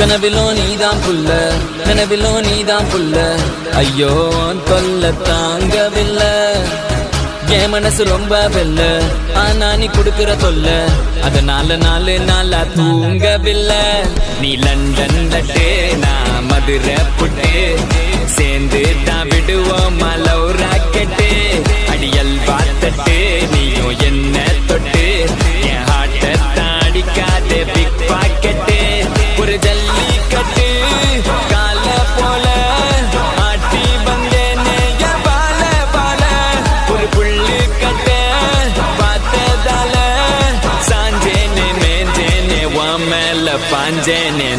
கனவிலோ நீதான் புல்ல, நினைவிலோ நீதான் புல்ல, ஐயோ தொல்ல தாங்கவில்லை. என் மனசு ரொம்ப வெல்ல, ஆனா நீ குடுக்கிற தொல்ல, அதனால நாளா தூங்கவில்லை. நீ லண்டன் லட்டு, நான் மதுரை புட்டு, சேர்ந்து தான் விடுவோம் லவ் ராக்கெட்டு. அடியல் வாத்தட்டு நீயும் என்ன தொட்டு, என் ஹார்ட்ட தாடிக்காதே பிக் பாக்கெட்டு. ஒரு ஜல்லிக்கட்டு கால போல ஆட்டி வந்தேனே என் பால பால. ஒரு புள்ளு கட்ட பார்த்ததால சாஞ்சேனே மேஞ்சேனே உன் மேல பாஞ்சேனே.